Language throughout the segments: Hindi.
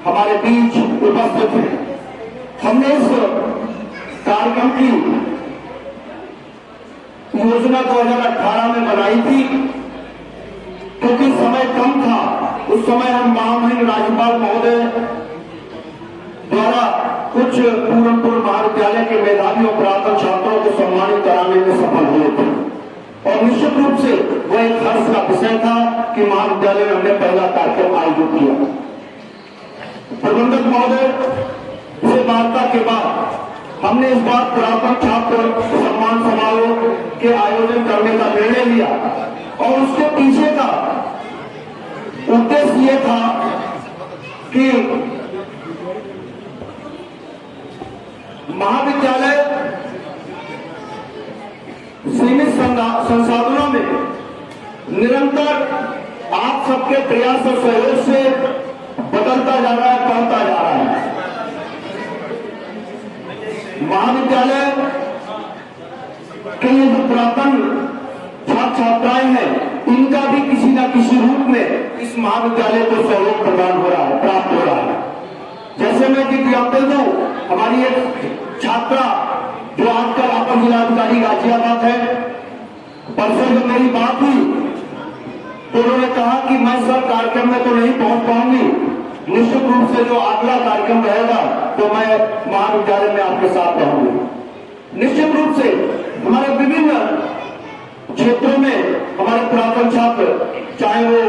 हमारे बीच उपस्थित हैं। हमने इस कार्यक्रम की योजना 2018 में बनाई थी, क्योंकि समय कम था। उस समय हम महामहिम राज्यपाल महोदय द्वारा कुछ पूरनपुर महाविद्यालय के मेधावी और पुरातन छात्रों को सम्मानित कराने में सफल हुए थे, और निश्चित रूप से वह एक हर्ष का विषय था कि महाविद्यालय में हमने पहला कार्यक्रम आयोजित किया। प्रबंधक महोदय से वार्ता के बाद हमने इस बार पुरातन छात्र सम्मान समारोह के आयोजन करने का निर्णय लिया, और उसके पीछे का उद्देश्य यह था कि महाविद्यालय सीमित संसाधनों में निरंतर आप सबके प्रयास और सहयोग से बदलता जा रहा है, बढ़ता जा रहा है। महाविद्यालय के लिए जो पुरातन छात्र छात्राएं हैं, इनका भी किसी न किसी रूप में इस महाविद्यालय को सहयोग प्रदान हो रहा है, प्राप्त हो रहा है। जैसे मैं कि आपको दूं, हमारी एक छात्रा जो आजकल अपर जिलाधिकारी गाजियाबाद है, परसों जब मेरी बात हुई तो उन्होंने कहा कि मैं सर कार्यक्रम में तो नहीं पहुंच पाऊंगी, निश्चित रूप से जो अगला कार्यक्रम रहेगा तो मैं महाविद्यालय में आपके साथ रहूंगी। निश्चित रूप से हमारे विभिन्न क्षेत्रों में हमारे पुरातन छात्र, चाहे वो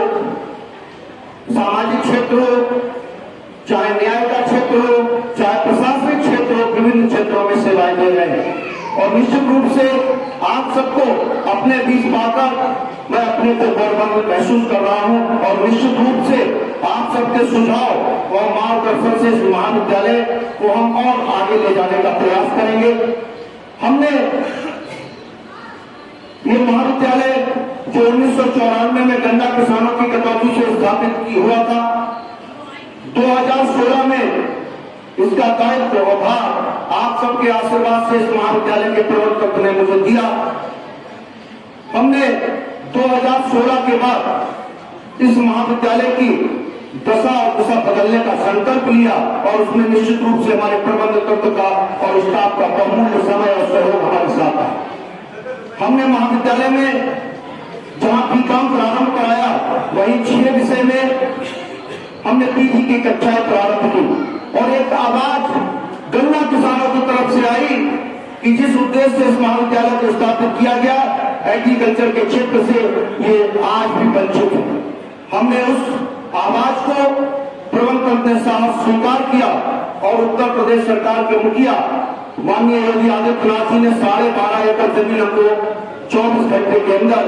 सामाजिक क्षेत्र हो, चाहे न्याय का क्षेत्र हो, चाहे प्रशासनिक क्षेत्र हो, विभिन्न क्षेत्रों में सेवाएं दे रहे हैं। और निश्चित रूप से आप सबको अपने बीच पाकर मैं अपने को गौरवान्वित महसूस कर रहा हूं, और निश्चित रूप से आप सबके सुझाव और मार्गदर्शन से इस महाविद्यालय को हम और आगे ले जाने का प्रयास करेंगे। हमने ये महाविद्यालय जो 1994 में गन्ना किसानों की कटौती से स्थापित हुआ था, 2016 में इसका दायित्व और भार आप सबके आशीर्वाद से इस महाविद्यालय के प्रवर्तक ने मुझे दिया। हमने 2016 के बाद इस महाविद्यालय की दशा और दिशा बदलने का संकल्प लिया, और उसमें निश्चित रूप से हमारे प्रबंधक तंत्र का और स्टाफ का बहुमूल्य समय और सहयोग हमारे साथ है। हमने महाविद्यालय में जहां बीकॉम प्रारंभ कराया, वहीं 6 विषय में हमने पीजी की कक्षाएं प्रारंभ की, और एक आवाज गन्ना किसानों की तरफ से आई कि जिस उद्देश्य से इस महाविद्यालय को स्थापित किया गया, एग्रीकल्चर के क्षेत्र से ये आज भी वंचित है। हमने उस आवाज को प्रबंधक ने साहस स्वीकार किया, और उत्तर प्रदेश सरकार के मुखिया माननीय योगी आदित्यनाथ जी ने 12.5 एकड़ जमीन हमको 24 घंटे के अंदर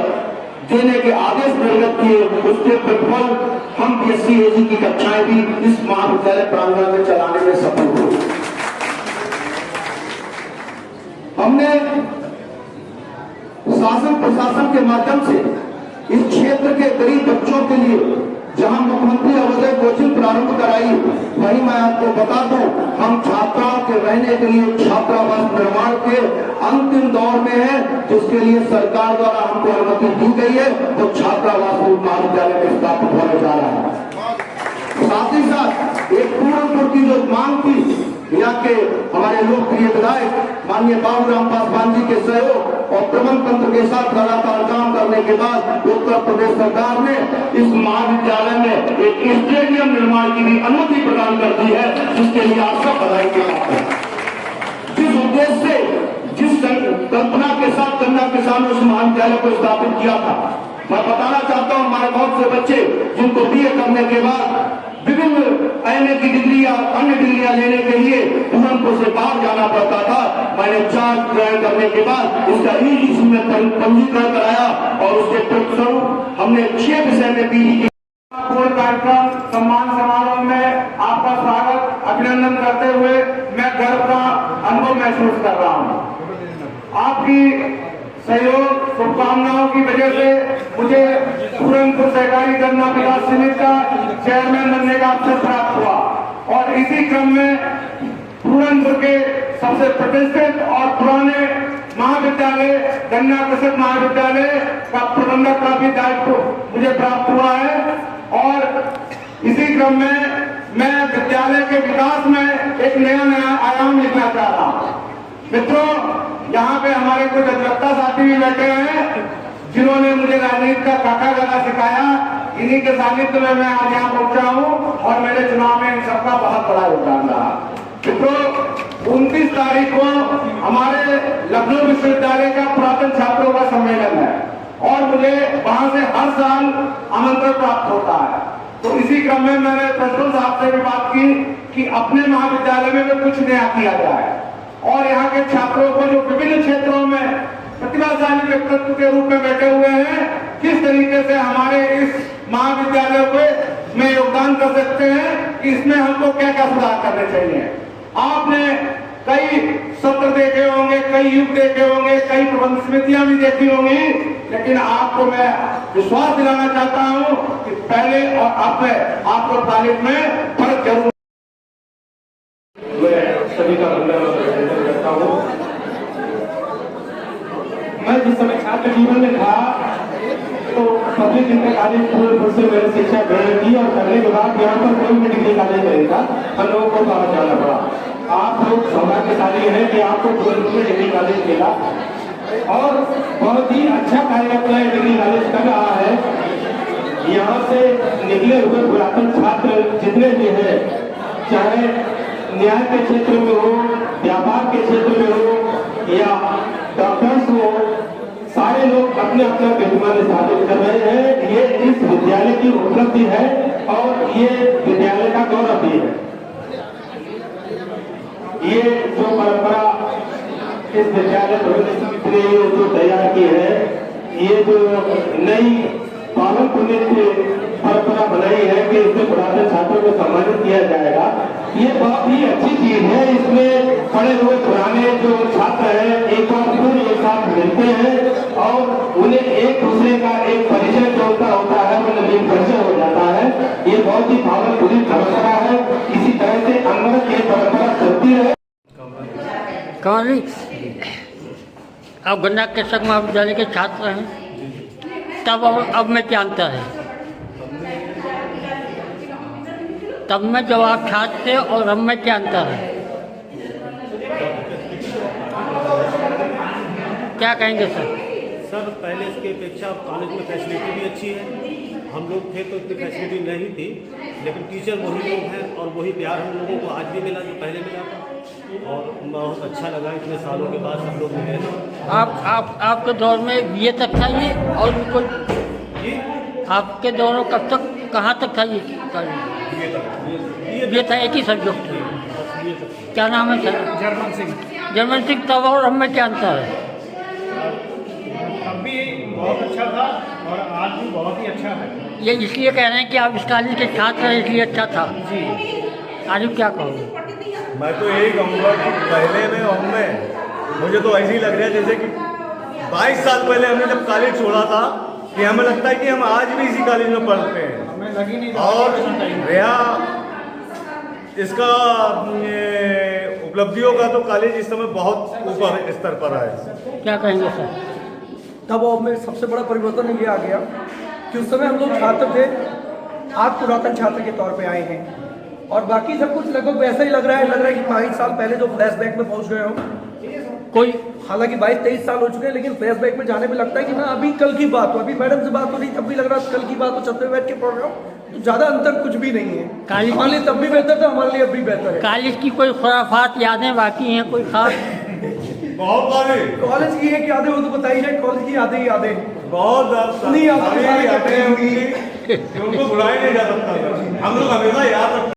देने के आदेश निर्गत किए। उसके प्रतिफल हम बीएससी एजी की कक्षाएं भी इस महाविद्यालय प्रांगण में चलाने में सफल हुए। हमने शासन प्रशासन के माध्यम से इस क्षेत्र के गरीब बच्चों के लिए जहां मुख्यमंत्री अवधि कोचिंग प्रारंभ कराई, वहीं मैं आपको बता दूं, हम छात्राओं के रहने के लिए छात्रावास निर्माण के अंतिम दौर में है, जिसके लिए सरकार द्वारा हमको अनुमति दी गई है। तो छात्रावास महाविद्यालय में स्थापित होने जा रहा है। साथ ही साथ एक पूरनपुर की जो मांग थी, यहाँ के हमारे लोकप्रिय विधायक माननीय बाबूराम पासवान जी के सहयोग और प्रबंध तंत्र के साथ लगातार काम करने के बाद उत्तर प्रदेश सरकार ने इस महाविद्यालय में एक स्टेडियम निर्माण की भी अनुमति प्रदान कर दी है, जिसके लिए आप सब बधाई के पात्र हैं। जिस उद्देश्य से, जिस कल्पना के साथ गन्ना किसानों इस महाविद्यालय को स्थापित किया था, मैं बताना चाहता हूँ, हमारे बहुत से बच्चे जिनको बीए करने के बाद विभिन्न एमए की डिग्री या अन्य डिग्रियां लेने के लिए पूरनपुर से बाहर जाना पड़ता था, मैंने 4 ग्रहण करने के बाद इसका यूजीसी में पंजीकरण कराया, और उसके परिणामस्वरूप हमने 6 विषय में पीजी कार्यक्रम सम्मान समारोह में आपका स्वागत अभिनंदन करते हुए मैं गर्व का अनुभव महसूस कर रहा हूँ। आपकी सहयोग शुभकामनाओं की वजह से मुझे पूरनपुर सहकारी गन्ना विकास समिति का चेयरमैन बनने का अवसर प्राप्त हुआ, और इसी क्रम में पूरनपुर के सबसे प्रतिष्ठित और पुराने महाविद्यालय गन्ना कृषक महाविद्यालय का प्रबंधक का भी दायित्व मुझे प्राप्त हुआ है। और इसी क्रम में मैं एक नया आयाम लिखना चाह रहा हूं। मित्रों, यहाँ पे हमारे कुछ अधिवक्ता साथी भी बैठे हैं जिन्होंने मुझे राजनीति का काका गला सिखाया। इन्हीं के सानिध्य में मैं आज यहाँ पहुंचा हूँ और मेरे चुनाव में इन सबका बहुत बड़ा योगदान रहा। मित्रों, 29 तारीख को हमारे लखनऊ विश्वविद्यालय का पुरातन छात्रों का सम्मेलन है और मुझे वहां से हर साल आमंत्रण प्राप्त होता है। तो इसी क्रम में मैंने प्रिंसिपल साहब से भी बात की कि अपने महाविद्यालय में कुछ नया किया जाए और यहाँ के छात्रों को जो विभिन्न क्षेत्रों में प्रतिभाशाली व्यक्तित्व के रूप में बैठे हुए हैं, किस तरीके से हमारे इस महाविद्यालय को में योगदान कर सकते हैं, कि इसमें हमको क्या क्या सुधार करने चाहिए। आपने कई सत्र देखे होंगे, कई युग देखे होंगे, कई प्रबंध समितियां भी देखी होंगी, लेकिन आपको मैं विश्वास दिलाना चाहता हूं कि पहले और अब में आपको तालीम में फर्क जरूर। मैं सभी का अभिनंदन करता हूँ। मैं जिस समय छात्र जीवन में था तो पब्लिक इंटर कॉलेज फूलपुर से मैंने शिक्षा ग्रहण की और करने के बाद यहाँ पर कोई भी डिग्री कॉलेज नहीं था, हम लोगों को बाहर जाना पड़ा। आप लोग सौभाग्यशाली हैं कि आपको फूलपुर में डिग्री कॉलेज मिला और बहुत ही अच्छा कार्य अपना डिग्री कॉलेज कर रहा है। यहाँ से निकले हुए पुरातन छात्र जितने भी हैं, चाहे न्याय के क्षेत्र में हो, व्यापार के क्षेत्र में हो या डॉक्टर्स हो, सारे लोग अपने अपना प्रतिमान स्थापित कर रहे हैं। ये इस विद्यालय की उपलब्धि है और ये विद्यालय का गौरव भी है। ये जो परंपरा इस विद्यालय प्रबंधन समिति ने जो तैयार की है, ये जो नई पावन पुण्य परंपरा बनाई है कि इसमें पुरातन छात्रों को सम्मानित किया जाएगा, ये बहुत ही अच्छी चीज है। इसमें पढ़े हुए पुराने जो छात्र हैं एक बार फिर एक साथ मिलते हैं और उन्हें एक दूसरे का एक परिचय जो होता है वो नवीन परिचय हो जाता है। ये बहुत ही पावन पुण्य परंपरा है। इसी तरह से अनवरत ये परंपरा चलती रहे। कौन आप गन्ना कृषक महाविद्यालय के छात्र हैं, तब अब में क्या अंतर है? तब में जब आप छात्र थे और अब में क्या अंतर है? क्या कहेंगे सर? सर, पहले इसकी अपेक्षा कॉलेज में फैसिलिटी भी अच्छी है। हम लोग थे तो इतनी फैसिलिटी नहीं थी, लेकिन टीचर वही लोग हैं और वही प्यार हम लोगों को आज भी मिला जो पहले मिला था और बहुत अच्छा लगा इतने सालों के बाद सब लोग मिले। आपके दौर में बीए तक था ये और भी कोई? आपके दौर में कब तक कहाँ तक था ये? ये था एक ही सब्जेक्ट। क्या नाम है sir? German Singh. German Singh. तब और हम में क्या अंतर है? तब भी बहुत अच्छा था और आज भी बहुत ही अच्छा है। ये इसलिए कह रहे हैं कि आप इस कॉलेज के छात्र हैं इसलिए अच्छा था जी। आगे क्या कहोगे? मैं तो यही कहूँगा कि पहले में और में मुझे तो ऐसे ही लग रहा है जैसे कि 22 साल पहले हमने जब कॉलेज छोड़ा था कि हमें लगता है कि हम आज भी इसी कॉलेज में पढ़ते हैं। हमें लगी नहीं और रहा इसका उपलब्धियों का, तो कॉलेज इस समय बहुत ऊपर स्तर पर है। क्या कहेंगे सर? तब अब में सबसे बड़ा परिवर्तन ये आ गया कि उस समय हम लोग छात्र थे, आज पुरातन छात्र के तौर पे आए हैं और बाकी सब कुछ लगभग वैसा ही लग रहा है कि 22 साल पहले जो फ्लैशबैक में पहुंच गए हो। कोई हालांकि 22-23 साल हो चुके हैं, लेकिन फ्लैशबैक में जाने पे लगता है कि ना अभी कल की बात हो। अभी मैडम से बात हो रही तब भी लग रहा है कल की बात हो, चलते बैठ के पढ़ रहा हूँ, तो ज़्यादा अंतर कुछ भी नहीं है। हमारे लिए तब भी बेहतर था, हमारे लिए अब भी बेहतर है। कॉलेज की कोई खुराफात यादें बाकी हैं कोई खास? बहुत सारे कॉलेज की एक यादें हो तो बताइए। कॉलेज की यादें बहुत नहीं यादें उनको भुलाया नहीं जा सकता। हम लोग हमेशा याद रखते हैं।